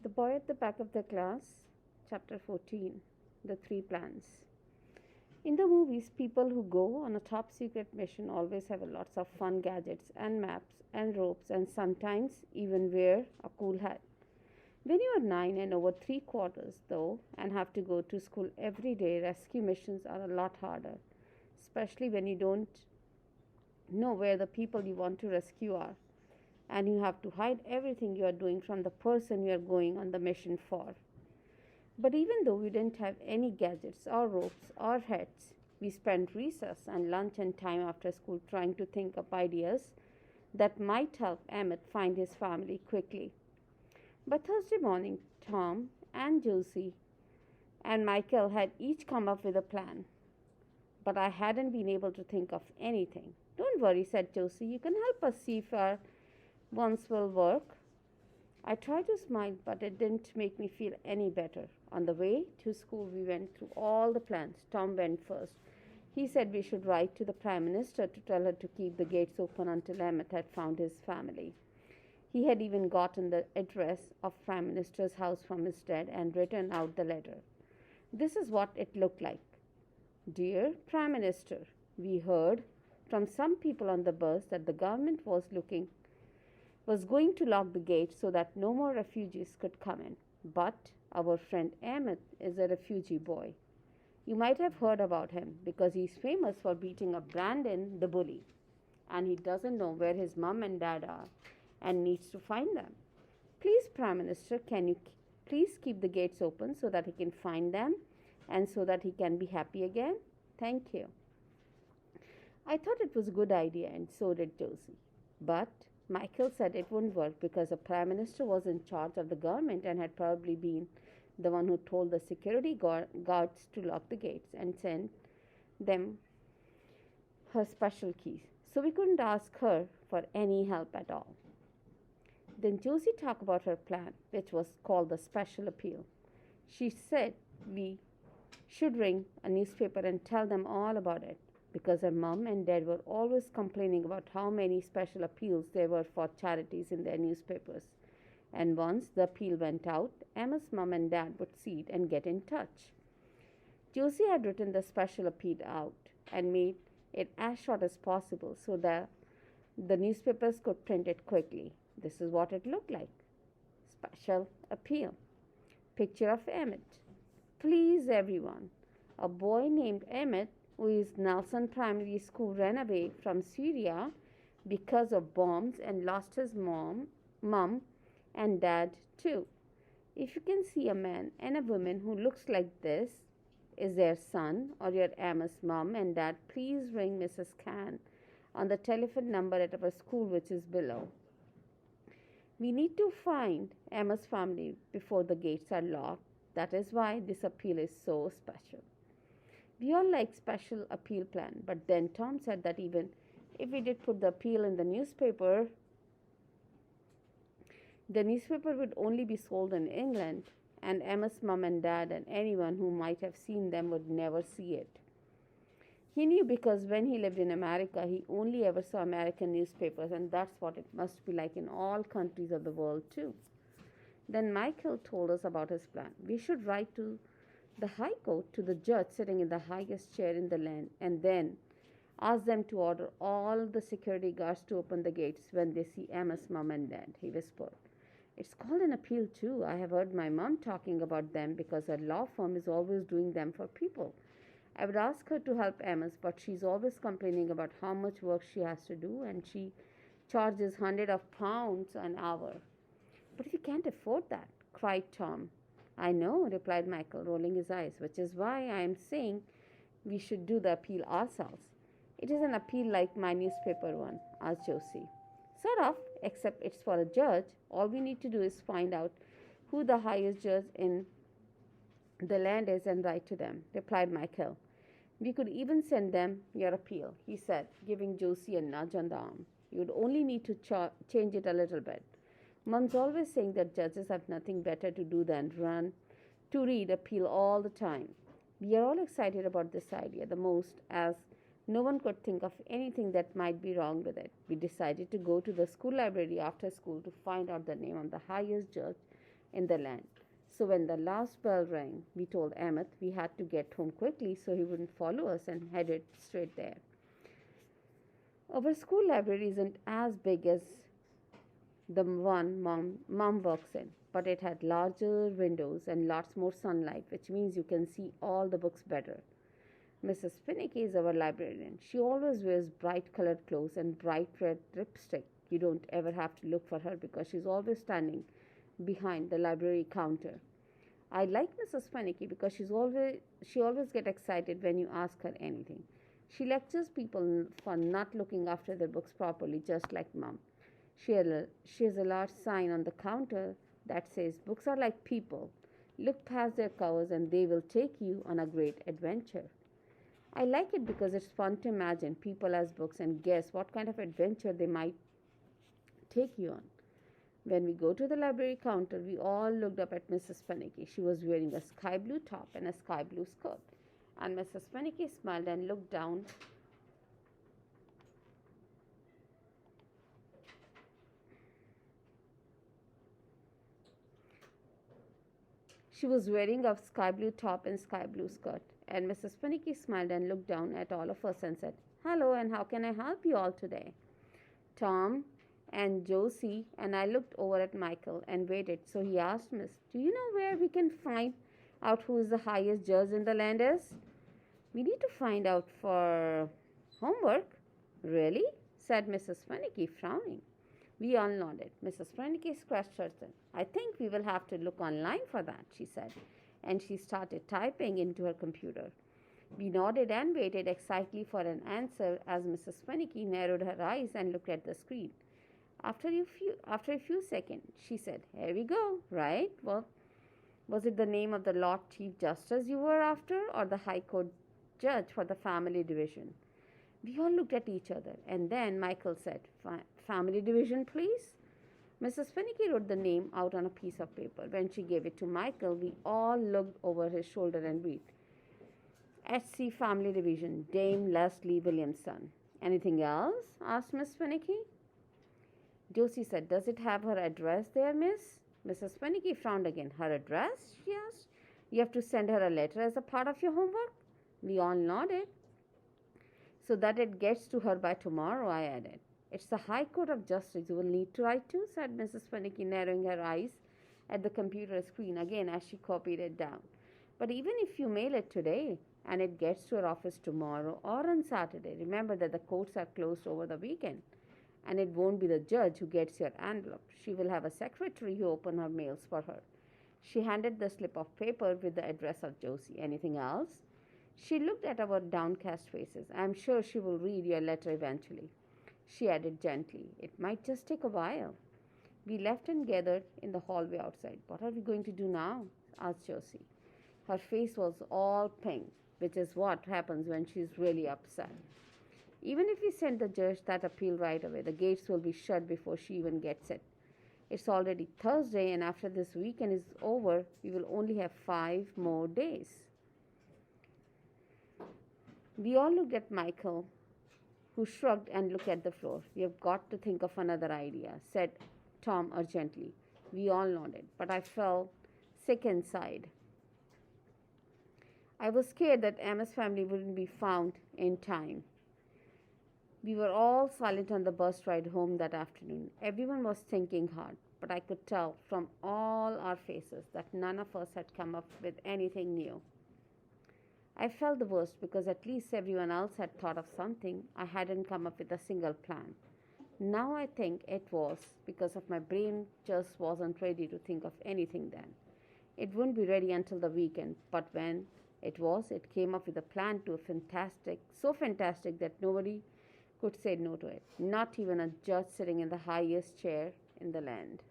The Boy at the Back of the Class, Chapter 14. The Three Plans. In the movies, people who go on a top secret mission always have lots of fun gadgets and maps and ropes and sometimes even wear a cool hat. When you are 9 and over 3 quarters, though, and have to go to school every day, rescue missions are a lot harder, especially when you don't know where the people you want to rescue are, and you have to hide everything you are doing from the person you are going on the mission for. But even though we didn't have any gadgets or ropes or hats, we spent recess and lunch and time after school trying to think up ideas that might help Emmett find his family quickly. By Thursday morning, Tom and Josie and Michael had each come up with a plan, but I hadn't been able to think of anything. Don't worry, said Josie. You can help us see if our ones will work. I tried to smile, but it didn't make me feel any better. On the way to school, we went through all the plans. Tom went first. He said we should write to the Prime Minister to tell her to keep the gates open until Emmett had found his family. He had even gotten the address of Prime Minister's house from his dad and written out the letter. This is what it looked like. Dear Prime Minister, we heard from some people on the bus that the government was going to lock the gates so that no more refugees could come in. But our friend Emmett is a refugee boy. You might have heard about him because he's famous for beating up Brandon the bully. And he doesn't know where his mom and dad are and needs to find them. Please, Prime Minister, can you please keep the gates open so that he can find them and so that he can be happy again? Thank you. I thought it was a good idea, and so did Josie. But Michael said it wouldn't work because the Prime Minister was in charge of the government and had probably been the one who told the security guards to lock the gates and send them her special keys. So we couldn't ask her for any help at all. Then Josie talked about her plan, which was called the special appeal. She said we should ring a newspaper and tell them all about it, because her mom and dad were always complaining about how many special appeals there were for charities in their newspapers. And once the appeal went out, Emma's mom and dad would see it and get in touch. Josie had written the special appeal out and made it as short as possible so that the newspapers could print it quickly. This is what it looked like. Special appeal. Picture of Emmett. Please, everyone. A boy named Emmett, who is Nelson Primary School, ran away from Syria because of bombs and lost his mom and dad too. If you can see a man and a woman who looks like this is their son or your Emma's mom and dad, please ring Mrs. Khan on the telephone number at our school, which is below. We need to find Emma's family before the gates are locked. That is why this appeal is so special. We all like special appeal plan, but then Tom said that even if we did put the appeal in the newspaper would only be sold in England, and Emma's mom and dad and anyone who might have seen them would never see it. He knew because when he lived in America, he only ever saw American newspapers, and that's what it must be like in all countries of the world too. Then Michael told us about his plan. We should write to the High Court, to the judge sitting in the highest chair in the land, and then ask them to order all the security guards to open the gates when they see Emma's mom and dad, he whispered. It's called an appeal too. I have heard my mom talking about them because her law firm is always doing them for people. I would ask her to help Emma's, but she's always complaining about how much work she has to do, and she charges hundreds of pounds an hour. But we can't afford that, cried Tom. I know, replied Michael, rolling his eyes, which is why I am saying we should do the appeal ourselves. It is an appeal like my newspaper one, asked Josie. Sort of, except it's for a judge. All we need to do is find out who the highest judge in the land is and write to them, replied Michael. We could even send them your appeal, he said, giving Josie a nudge on the arm. You'd only need to change it a little bit. Mom's always saying that judges have nothing better to do than read appeal all the time. We are all excited about this idea the most, as no one could think of anything that might be wrong with it. We decided to go to the school library after school to find out the name of the highest judge in the land. So when the last bell rang, we told Emmett we had to get home quickly so he wouldn't follow us and headed straight there. Our school library isn't as big as the one mom works in, but it had larger windows and lots more sunlight, which means you can see all the books better. Mrs. Finicky is our librarian. She always wears bright colored clothes and bright red lipstick. You don't ever have to look for her because she's always standing behind the library counter. I like Mrs. Finicky because she always gets excited when you ask her anything. She lectures people for not looking after their books properly, just like Mom. She has a large sign on the counter that says, "Books are like people. Look past their covers and they will take you on a great adventure." I like it because it's fun to imagine people as books and guess what kind of adventure they might take you on. When we go to the library counter, we all looked up at Mrs. Finicky. She was wearing a sky blue top and a sky blue skirt. And Mrs. Finicky smiled and looked down. She was wearing a sky blue top and sky blue skirt. And Mrs. Finicky smiled and looked down at all of us and said, "Hello, and how can I help you all today?" Tom and Josie and I looked over at Michael and waited. So he asked Miss, "Do you know where we can find out who is the highest judge in the land is?" "We need to find out for homework." "Really?" said Mrs. Finicky, frowning. We all nodded. Mrs. Finicky scratched her chin. "I think we will have to look online for that," she said, and she started typing into her computer. We nodded and waited excitedly for an answer as Mrs. Finicky narrowed her eyes and looked at the screen. After a few seconds, she said, "Here we go, right? Well, was it the name of the Lord Chief Justice you were after, or the High Court Judge for the Family Division?" We all looked at each other, and then Michael said, "Family Division, please." Mrs. Finicky wrote the name out on a piece of paper. When she gave it to Michael, we all looked over his shoulder and read, "HC Family Division, Dame Leslie Williamson." "Anything else?" asked Miss Finicky. Josie said, "Does it have her address there, miss?" Mrs. Finicky frowned again. "Her address?" she asked. "You have to send her a letter as a part of your homework?" We all nodded. "So that it gets to her by tomorrow," I added. "It's the High Court of Justice you will need to write to," said Mrs. Finicky, narrowing her eyes at the computer screen again as she copied it down. "But even if you mail it today and it gets to her office tomorrow or on Saturday, remember that the courts are closed over the weekend. And it won't be the judge who gets your envelope. She will have a secretary who opens her mails for her." She handed the slip of paper with the address of Josie. "Anything else?" She looked at our downcast faces. "I'm sure she will read your letter eventually," she added gently. "It might just take a while." We left and gathered in the hallway outside. "What are we going to do now?" asked Josie. Her face was all pink, which is what happens when she's really upset. "Even if we send the judge that appeal right away, the gates will be shut before she even gets it. It's already Thursday, and after this weekend is over, we will only have 5 more days." We all looked at Michael, who shrugged and looked at the floor. "We have got to think of another idea," said Tom urgently. We all nodded, but I felt sick inside. I was scared that Emma's family wouldn't be found in time. We were all silent on the bus ride home that afternoon. Everyone was thinking hard, but I could tell from all our faces that none of us had come up with anything new. I felt the worst because at least everyone else had thought of something. I hadn't come up with a single plan. Now I think it was because of my brain just wasn't ready to think of anything then. It wouldn't be ready until the weekend, but when it was, it came up with a plan so fantastic that nobody could say no to it, not even a judge sitting in the highest chair in the land.